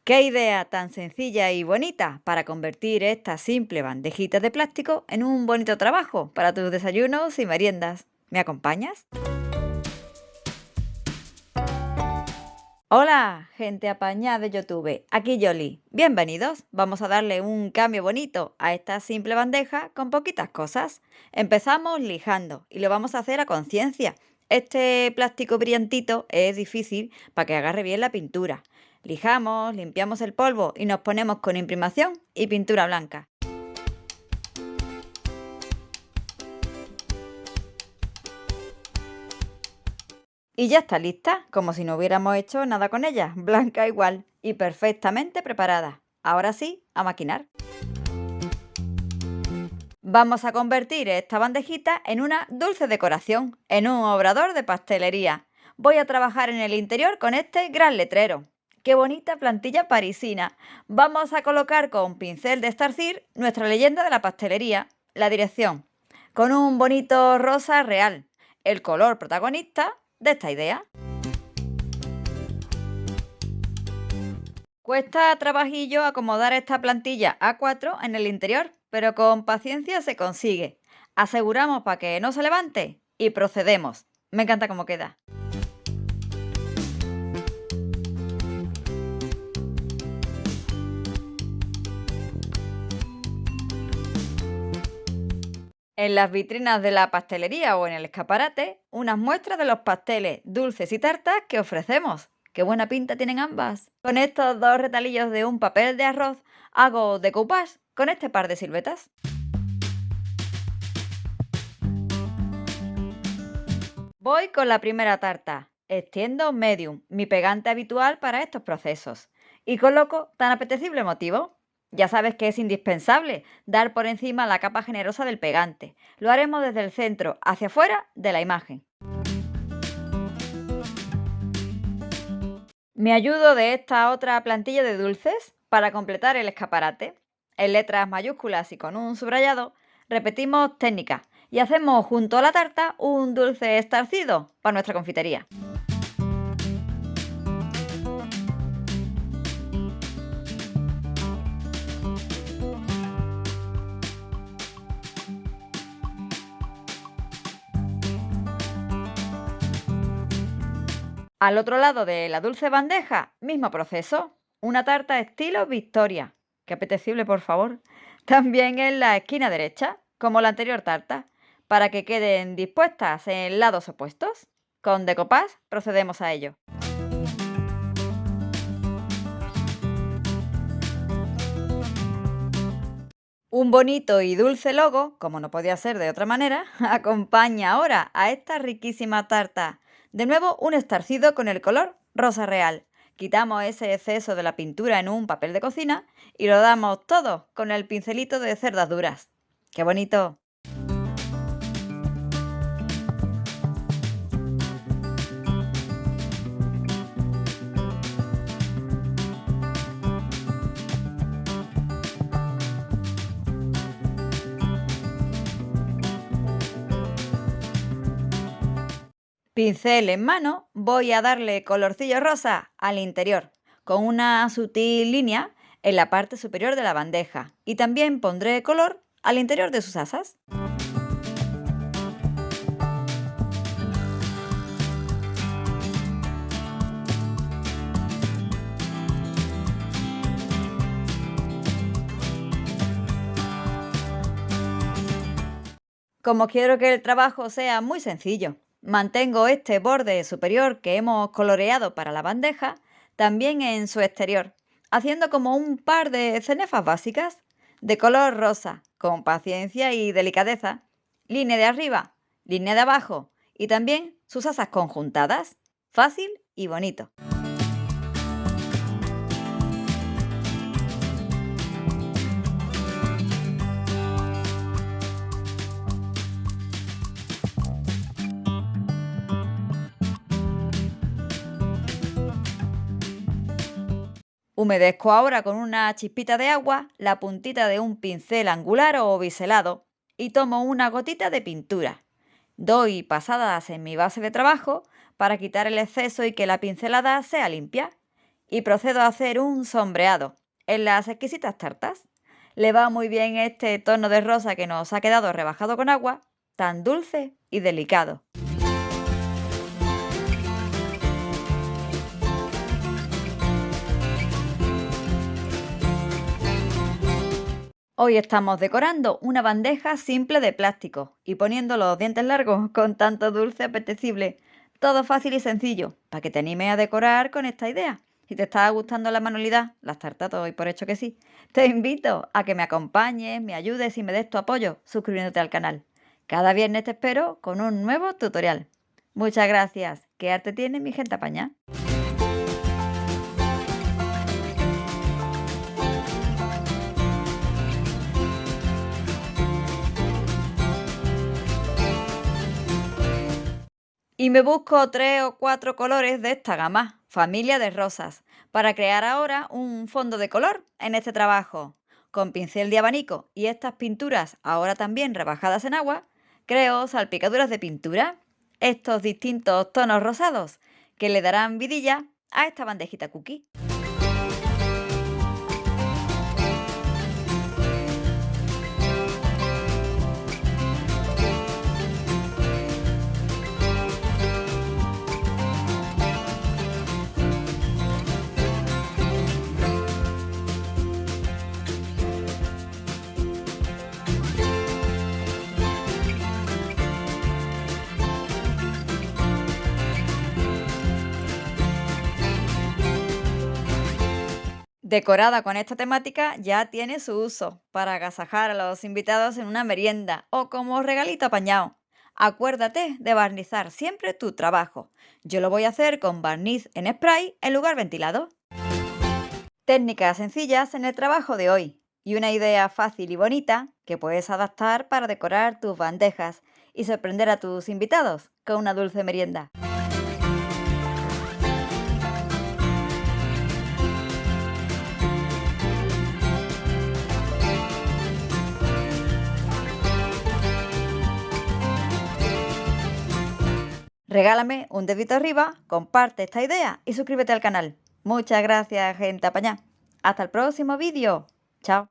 ¡Qué idea tan sencilla y bonita para convertir esta simple bandejita de plástico en un bonito trabajo para tus desayunos y meriendas! ¿Me acompañas? Hola, gente apañada de YouTube. Aquí Yoli. Bienvenidos. Vamos a darle un cambio bonito a esta simple bandeja con poquitas cosas. Empezamos lijando y lo vamos a hacer a conciencia. Este plástico brillantito es difícil para que agarre bien la pintura. Lijamos, limpiamos el polvo y nos ponemos con imprimación y pintura blanca. Y ya está lista, como si no hubiéramos hecho nada con ella, blanca igual y perfectamente preparada. Ahora sí, a maquinar. Vamos a convertir esta bandejita en una dulce decoración, en un obrador de pastelería. Voy a trabajar en el interior con este gran letrero. ¡Qué bonita plantilla parisina! Vamos a colocar con pincel de estarcir nuestra leyenda de la pastelería, la dirección, con un bonito rosa real, el color protagonista de esta idea. Cuesta trabajillo acomodar esta plantilla A4 en el interior, pero con paciencia se consigue. Aseguramos para que no se levante y procedemos. Me encanta cómo queda. En las vitrinas de la pastelería o en el escaparate, unas muestras de los pasteles, dulces y tartas que ofrecemos. ¡Qué buena pinta tienen ambas! Con estos dos retalillos de un papel de arroz hago decoupage con este par de siluetas. Voy con la primera tarta. Extiendo medium, mi pegante habitual para estos procesos. Y coloco tan apetecible motivo. Ya sabes que es indispensable dar por encima la capa generosa del pegante. Lo haremos desde el centro hacia afuera de la imagen. Me ayudo de esta otra plantilla de dulces para completar el escaparate. En letras mayúsculas y con un subrayado, repetimos técnica y hacemos junto a la tarta un dulce estarcido para nuestra confitería. Al otro lado de la dulce bandeja, mismo proceso, una tarta estilo Victoria. Qué apetecible, por favor. También en la esquina derecha, como la anterior tarta, para que queden dispuestas en lados opuestos. Con decoupage procedemos a ello. Un bonito y dulce logo, como no podía ser de otra manera, acompaña ahora a esta riquísima tarta. De nuevo, un estarcido con el color rosa real. Quitamos ese exceso de la pintura en un papel de cocina y lo damos todo con el pincelito de cerdas duras. ¡Qué bonito! Pincel en mano, voy a darle colorcillo rosa al interior, con una sutil línea en la parte superior de la bandeja y también pondré color al interior de sus asas. Como quiero que el trabajo sea muy sencillo, mantengo este borde superior que hemos coloreado para la bandeja también en su exterior, haciendo como un par de cenefas básicas de color rosa, con paciencia y delicadeza, línea de arriba, línea de abajo y también sus asas conjuntadas, fácil y bonito. Humedezco ahora con una chispita de agua la puntita de un pincel angular o biselado y tomo una gotita de pintura. Doy pasadas en mi base de trabajo para quitar el exceso y que la pincelada sea limpia. y procedo a hacer un sombreado en las exquisitas tartas. Le va muy bien este tono de rosa que nos ha quedado rebajado con agua, tan dulce y delicado. Hoy estamos decorando una bandeja simple de plástico y poniendo los dientes largos con tanto dulce apetecible. Todo fácil y sencillo, para que te animes a decorar con esta idea. Si te está gustando la manualidad, las tartas doy por hecho que sí, te invito a que me acompañes, me ayudes y me des tu apoyo suscribiéndote al canal. Cada viernes te espero con un nuevo tutorial. Muchas gracias. ¿Qué arte tiene mi gente apañada? Y me busco 3 o 4 colores de esta gama, familia de rosas, para crear ahora un fondo de color en este trabajo. Con pincel de abanico y estas pinturas ahora también rebajadas en agua, creo salpicaduras de pintura, estos distintos tonos rosados que le darán vidilla a esta bandejita cookie. Decorada con esta temática ya tiene su uso para agasajar a los invitados en una merienda o como regalito apañado. Acuérdate de barnizar siempre tu trabajo. Yo lo voy a hacer con barniz en spray en lugar ventilado. Técnicas sencillas en el trabajo de hoy y una idea fácil y bonita que puedes adaptar para decorar tus bandejas y sorprender a tus invitados con una dulce merienda. Regálame un dedito arriba, comparte esta idea y suscríbete al canal. Muchas gracias, gente apañá. Hasta el próximo vídeo. Chao.